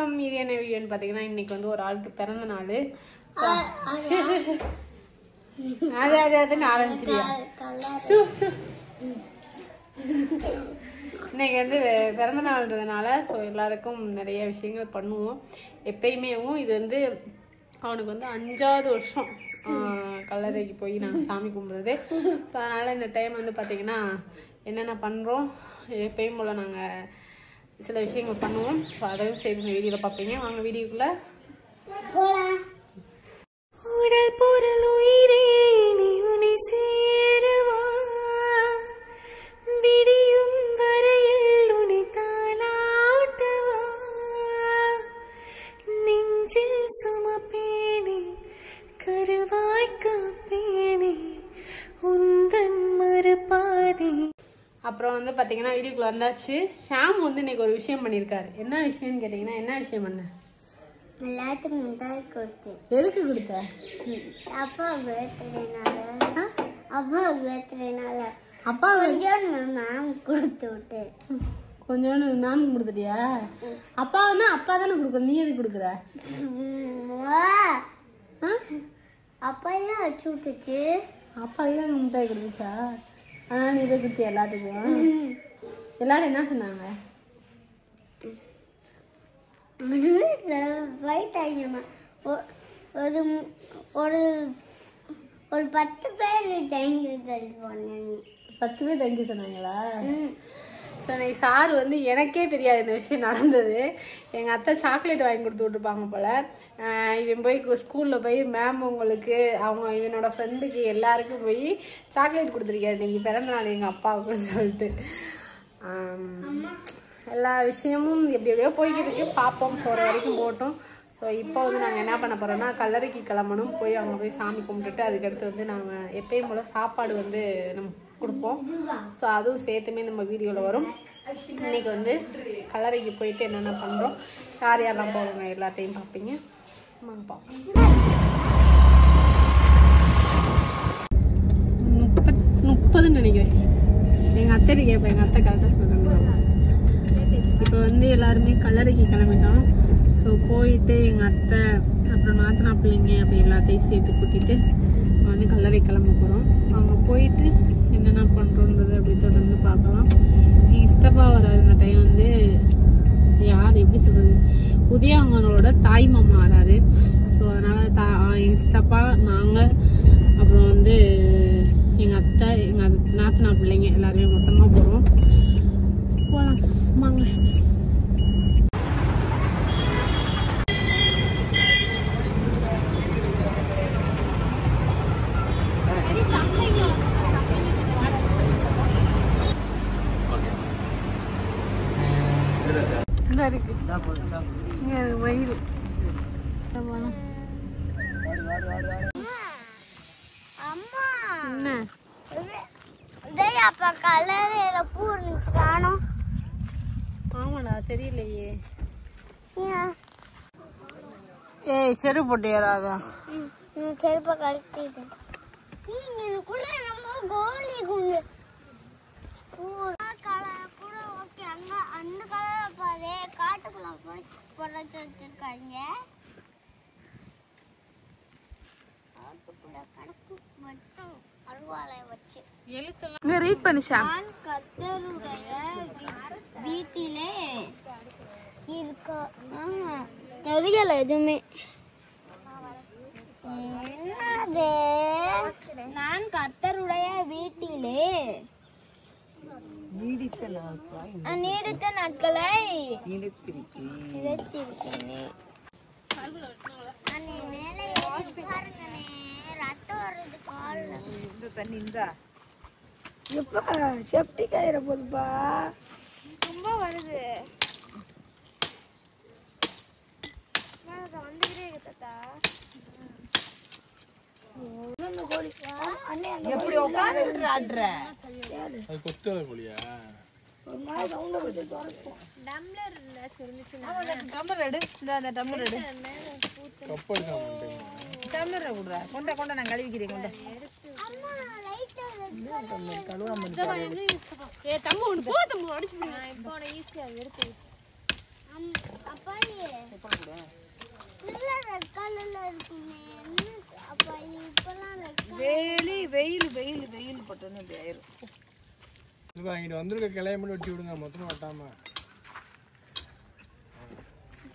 வணக்கம். இது என்ன வீடியோன்னு பார்த்தீங்கன்னா இன்னைக்கு வந்து ஒரு ஆளுக்கு பிறந்த நாள். அதுன்னு ஆரம்பிச்சிருயா. இன்னைக்கு வந்து பிறந்த நாள்ன்றதுனால ஸோ எல்லாருக்கும் நிறைய விஷயங்கள் பண்ணுவோம் எப்பயுமேவும். இது வந்து அவனுக்கு வந்து 5வது வருஷம் கல்லறைக்கு போய் நாங்கள் சாமி கும்பிட்றது. ஸோ அதனால் இந்த டைம் வந்து பார்த்திங்கன்னா என்னென்ன பண்ணுறோம் எப்பயும் போல் நாங்கள் சில விஷயங்கள் பண்ணுவோம். ஸோ அதையும் செய்து இந்த வீடியோவில் பார்ப்பீங்க. வாங்க வீடியோக்குள்ளே போகலாம். உடல் பொருள் உயிரே நீ உன்னை சேருவா, விடியும் வரையில் உன்னை தாளாட்டுவா, நெஞ்சில் சுமப்பேனே கருவாய் காப்பேனே உந்தன் மறுபாதி. அப்புறம் வந்து பார்த்தீங்கன்னா வீடியோக்குள்ள வந்தாச்சு. ஷாம் வந்து இன்னைக்கு ஒரு விஷயம் பண்ணியிருக்காரு. என்ன விஷயம்னு கேட்டிங்கன்னா என்ன விஷயம் பண்ண? எல்லாத்துக்கும் மிட்டாய் கொடுத்தேன். எதுக்கு கொடுத்த? அப்பா பர்த்டேனால. அப்பா கொஞ்சோண்டு மேம் கொடுத்து விட்டு. கொஞ்சோண்டு நானும் கொடுத்துட்டியா? அப்பாவுன்னா அப்பா தானே கொடுக்குற, நீ எதுக்கு கொடுக்குற? அப்பா எல்லாம் வச்சு விட்டுச்சு. அப்பா தான் மிட்டாய் கொடுத்துச்சா? அதனால நீ இதை கொடுத்தியா எல்லாத்துக்கும்? எல்லாரும் என்ன சொன்னாங்க? ஒரு 10 பேர் தேங்க்யூ சொல்லி போனேன். 10 பேர் தேங்க்யூ சொன்னாங்களா? ஸோ இன்னைக்கு சார் வந்து எனக்கே தெரியாது இந்த விஷயம் நடந்தது. எங்கள் அத்தை சாக்லேட் வாங்கி கொடுத்து விட்டுருப்பாங்க போல். இவன் போய் ஸ்கூலில் போய் மேம் உங்களுக்கு அவங்க இவனோட ஃப்ரெண்டுக்கு எல்லாருக்கும் போய் சாக்லேட் கொடுத்துருக்காரு இன்னைக்கு பிறந்த நாள் எங்கள் அப்பாவுக்குன்னு சொல்லிட்டு. எல்லா விஷயமும் எப்படி எப்படியோ போய்க்கிறதுக்கு பார்ப்போம், போகிற வரைக்கும் போட்டோம். ஸோ இப்போ வந்து நாங்கள் என்ன பண்ண போகிறோம்னா கல்லறைக்கு கிளம்பணும். போய் அங்கே போய் சாமி கும்பிட்டுட்டு அதுக்கடுத்து வந்து நாங்கள் எப்பயும் போல் சாப்பாடு வந்து நம்ம கொடுப்போம். ஸோ அதுவும் சேர்த்துமே நம்ம வீடியோவில் வரும். இன்றைக்கி வந்து கல்லறைக்கு போயிட்டு என்னென்ன பண்ணுறோம், யார் யாரெல்லாம் போகிறோங்க எல்லாத்தையும் பார்ப்பீங்க. வாங்க பார்ப்போம். 30 நினைக்கிறேன். எங்கள் அத்தைக்கு கேட்பேன், எங்கள் அத்தை கரெக்டாக சொல்கிறாங்க. இப்போ வந்து எல்லாருமே கல்லறைக்கு கிளம்பிட்டோம். ஸோ போயிட்டு எங்கள் அத்தை அப்புறம் நாத்தனா பிள்ளைங்க அப்படி எல்லாத்தையும் சேர்த்து கூட்டிகிட்டு வந்து கல்லறை கிளம்ப போகிறோம். அவங்க போயிட்டு என்னென்ன பண்ணுறோன்றது அப்படி தொடர்ந்து பார்க்கலாம். எங்கள் சித்தப்பா வர இந்த டைம் வந்து யார் எப்படி சொல்கிறது, உதயாங்கனோட தாய் மாமா வராரு. ஸோ அதனால் எங்கள் சித்தப்பா நாங்கள் அப்புறம் வந்து எங்கள் அத்தை எங்கள் நாத்தனா பிள்ளைங்க எல்லாருமே மொத்தமாக போகிறோம். போகலாம் வாங்க. வெயில் அப்பா கலரையில பூ இருந்துச்சு காணோம். ஆமாடா தெரியலையே. ஏய் செருப்பு போட்டு ஏறாதா? செருப்பை கழட்டிட்டேன். இதுக்குள்ள நம்ம கோலி குண்டு கூட ஓகே. அந்த கலரை பாரு, காட்டுக்குள்ள போய் புடச்சு வச்சிருக்காங்க. காட்டுக்குள்ள கணக்கு மட்டும் அருவாளை வச்சு எழுத்தெல்லாம் ரீட் பண்ணிச்சா? நான் கர்த்தருடைய வீட்டிலே இருக்க தெரியல எதுவுமே. என்னது? நான் கர்த்தருடைய வீட்டிலே நீடித்த நாட்களை இழைத்திருக்கேனே. மேலே பாருங்கண்ணே, ரத்தம் வர்றது காலில். தண்ணி இந்தா எப்பா செப்டி காயிற போதுப்பா, ரொம்ப வருது. வந்துக்கிட்டே இருக்கு தாத்தா. எப்படி உட்காந்துக்கிட்டு ஆடுற? அது கொத்தாத கோழியா? ஒரு மாதிரி சவுண்ட வச்சு தோறப்போம். டம்ளர் இல்ல சொல்லுச்சுனா டம்ளர் எடு. இந்த டம்ளர் எடு. கப் எடுக்க மாட்டேன். டம்ளர் குடுறா. கொண்ட நான் கழுவிக்கிறேன். கொண்ட அம்மா லைட்டா கழுவாம ஏ தம்பு ஒன்னு போ, தம்பு அடிச்சு போடு. இப்போ நான் ஈஸியா எடுத்து கலர் போட்டோன்னு இப்படி ஆயிரும். இங்கிட்டு வந்துருக்க கிளைய மட்டும் வெட்டி விடுங்க, மொத்தம் வெட்டாம.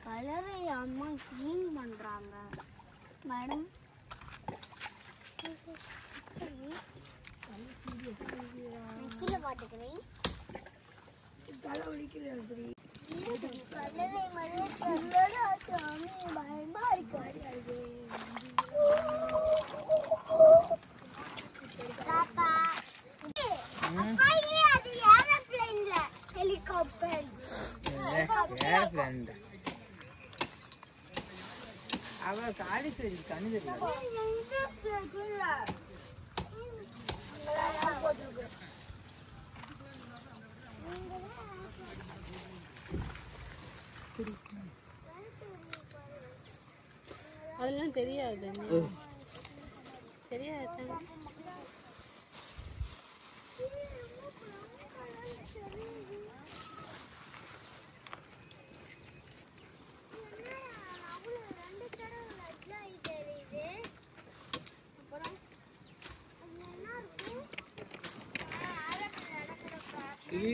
கலரை அம்மா க்ளீன் பண்றாங்க மேடம். கீழே பாட்டுக்கிறேன். தலை வலிக்குது சரி. கலரை மட்டும் சாமி பயமா இருக்கு. தாத்தா அது ஏரோப்ளேன்ல ஹெலிகாப்டர். அவ காடி சரி கண்ணு தெரியல. அதெல்லாம் தெரியாது தெரியாது. சரி,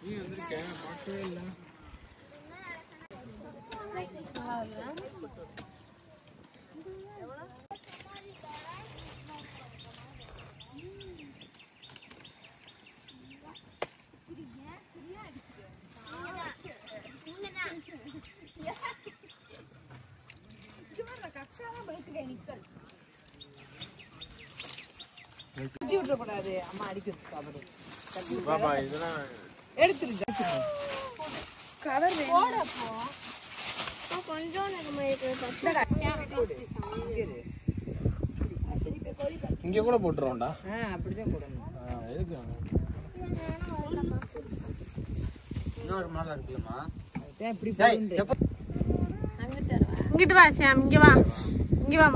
நீ வந்திருக்க, பார்க்கவே இல்லை. கட்டி விட்டுறக்கூடாது, அம்மா அடிக்கிறது கவர். பாப்பா இதெல்லாம் எடுத்துருங்க கவர் போடப்போ கொஞ்சம் இங்க கூட போட்டுருவோம்டா. அப்படிதான் போடணும். எதுக்கு இன்னொரு மாலை இருக்குல்லம்மா, அதான் இப்படி போடுங்க. இங்கிட்டு வா ஷியாம், இங்க வா, இங்க வா.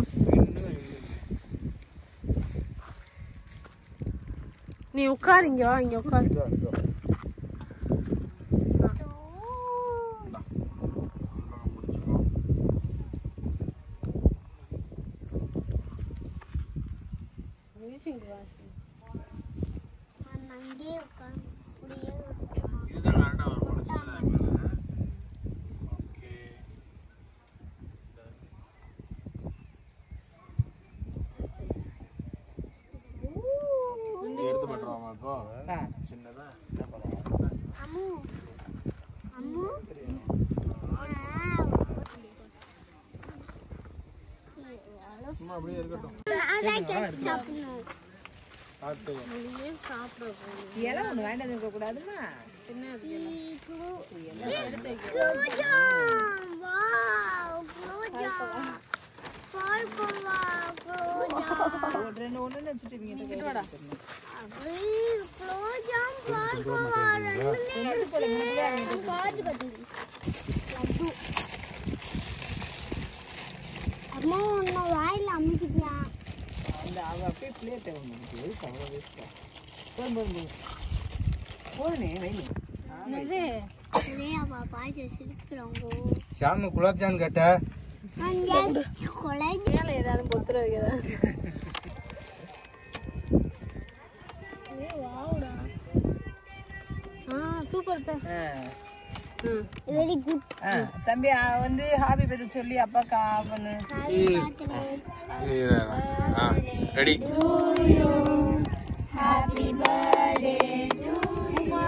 நீ உட்காரு, இங்க வா, இங்க உட்காரு. இதுதான் கரெக்டா வரும். எடுத்து பண்றோமா இப்போ சின்னதா சும்மா அப்படியே இருக்கட்டும். பார்த்து இலை ஒண்ணு வேண்டாம் இருக்க கூடாதுமா. ரெண்டு ஒண்ணு வச்சுட்டு அம்மா உன்னை வாயில அமுக்கிட்டியா? அந்த அவ அப்படியே பிளேட் அவ்வளோ வேஸ்டா. போதும் போதுனே வைங்க. பாய்ச்சி சிரிக்கிறவங்க ஷாமு குலாப் ஜான் கேட்ட மேல ஏதாவது பொத்துறது ஏதாவது. சூப்பர் தான். Very good. தம்பி வந்து ஹாப்பி பர்த்டே சொல்லி அப்பாக்கா பண்ணு. Ready. Happy birthday to you.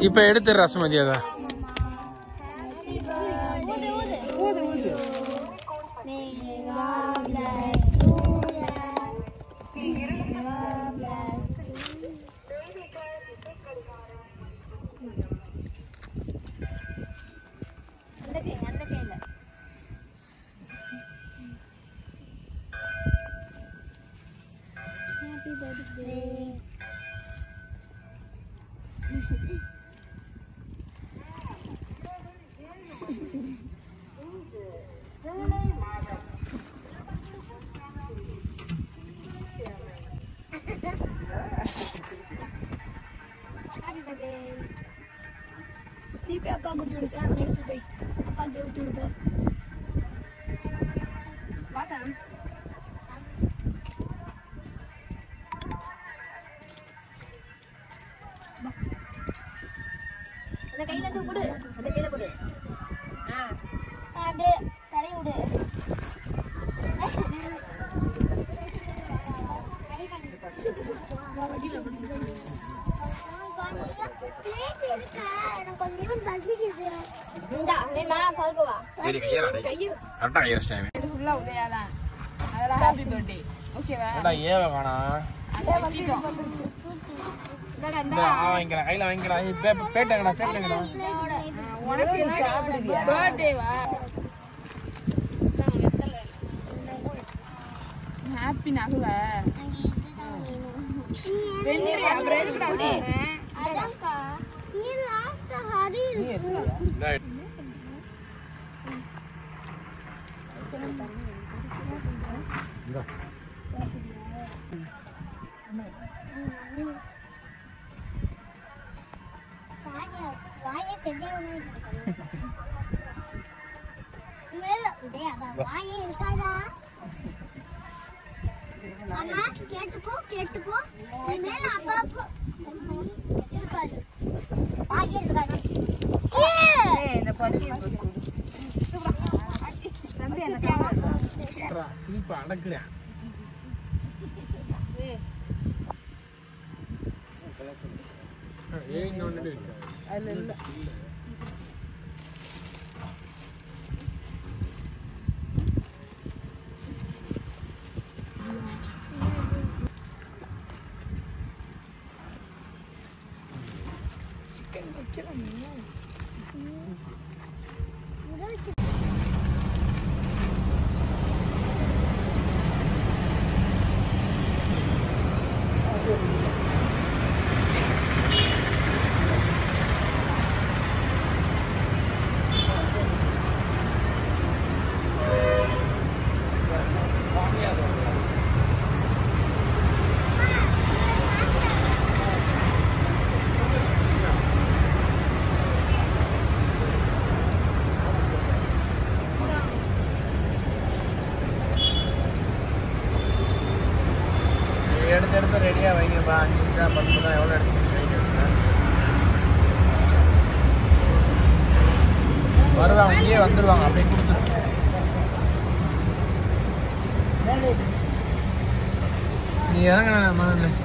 இப்ப எடுத்து ரசமதி அதான். ஊது ஊது. அப்பா கூப்பிட்டு சார் எடுத்து போய் அப்பா போய் விட்டு விடுப்போம். அது கீழே போடு. அப்படியே தடை விடு. எனக்கு கொஞ்சம் பசிக்குது. இந்தா வேணுமா பல்குவா சரி கையறா கரெக்டா கையறேன் இது ஃபுல்லா உதயாதான் அதெல்லாம் ஹாப்பி பர்த்டே ஓகேவா ஏடா ஏவ காணா அதை வச்சிட்டோம் இந்தடா இந்த வாங்கிக்கற கையில வாங்கிக்கற பேட்டங்கடா உனக்கு பர்த்டேவா ஹாப்பி நகுல வெண்ணிலே அப்புறம் எதுக்குடா சொன்னேன் அதான்க்கா நீ லாஸ்ட் ஹரி வாயை கட்டியவனே மேல உதயாடா வாயை இருக்காதா அம்மா கேட்டுக்கோ நீ மேல அப்பாக்கு இருக்காது வாயை இருக்காது இந்த பத்தி தம்பி அந்த கேமரா சிரிப்பா அடக்குறேன் ஏய் இன்னொன்னு அதுல இல்ல சிக்கன் வைக்கலாம் எடுத்து ரெடியா வைங்கப்பா 5 நிமிஷம் 10 நிமிஷம் எவ்வளோ எடுத்து வருவாங்க இங்கே வந்துருவாங்க அப்படியே கொடுத்துருங்க நீ இறங்க மனதில்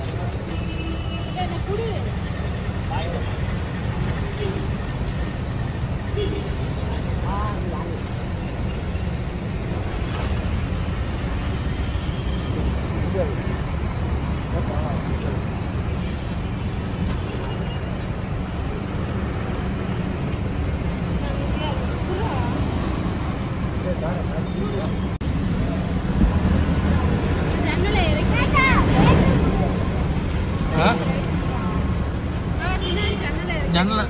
ஜன்னல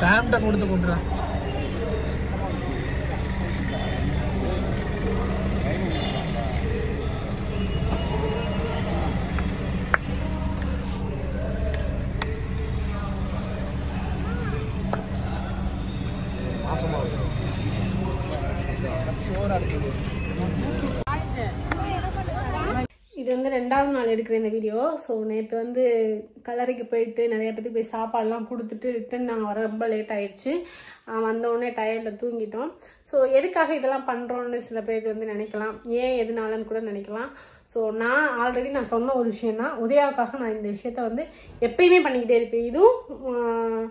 சாம்ட்ட கொடுத்து கொண்டுறேன். மாசமா இது வந்து 2வது நாள் எடுக்கிற இந்த வீடியோ. ஸோ நேற்று வந்து கல்லறைக்கு போயிட்டு நிறைய பேருக்கு போய் சாப்பாடுலாம் கொடுத்துட்டு ரிட்டன் நாங்கள் வர ரொம்ப லேட் ஆயிடுச்சு. வந்தோடனே டயர்டில் தூங்கிட்டோம். ஸோ எதுக்காக இதெல்லாம் பண்ணுறோன்னு சில பேர் வந்து நினைக்கலாம், ஏன் எதுனாலன்னு கூட நினைக்கலாம். ஸோ நான் ஆல்ரெடி சொன்ன ஒரு விஷயம் தான், உதயாவுக்காக நான் இந்த விஷயத்த வந்து எப்பயுமே பண்ணிக்கிட்டே இருப்பேன். இதுவும்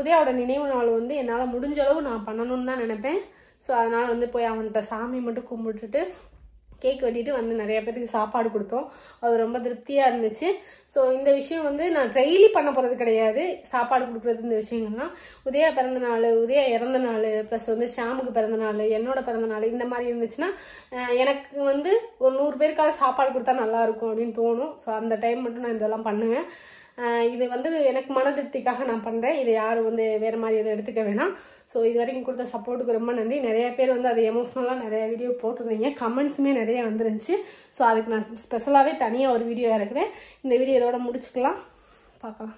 உதயாவோட நினைவு நாள் வந்து என்னால் முடிஞ்ச அளவு நான் பண்ணணும்னு தான் நினைப்பேன். ஸோ அதனால் வந்து போய் அவன்கிட்ட சாமி மட்டும் கும்பிட்டுட்டு கேக் வெட்டிட்டு வந்து நிறைய பேருக்கு சாப்பாடு கொடுத்தோம். அது ரொம்ப திருப்தியாக இருந்துச்சு. ஸோ இந்த விஷயம் வந்து நான் டெய்லி பண்ண போகிறது கிடையாது, சாப்பாடு கொடுக்குறது. இந்த விஷயங்கள்லாம் உதயா பிறந்த நாள், உதயா இறந்த நாள், ப்ளஸ் வந்து ஷாமுக்கு பிறந்த நாள், என்னோட பிறந்த நாள், இந்த மாதிரி இருந்துச்சுன்னா எனக்கு வந்து ஒரு 100 பேருக்காக சாப்பாடு கொடுத்தா நல்லாயிருக்கும் அப்படின்னு தோணும். ஸோ அந்த டைம் மட்டும் நான் இதெல்லாம் பண்ணுவேன். இது வந்து எனக்கு மன திருப்திக்காக நான் பண்ணுறேன். இதை யாரும் வந்து வேறு மாதிரி எதுவும் எடுத்துக்க வேணாம். ஸோ இது வரைக்கும் கொடுத்த சப்போர்ட்டுக்கு ரொம்ப நன்றி. நிறைய பேர் வந்து அது எமோஷ்னலாக நிறைய வீடியோ போட்டிருந்தீங்க, கமெண்ட்ஸுமே நிறைய வந்துருந்துச்சு. ஸோ அதுக்கு நான் ஸ்பெஷலாகவே தனியாக ஒரு வீடியோ இறக்குறேன். இந்த வீடியோ இதோட முடிச்சுக்கலாம், பார்க்கலாம்.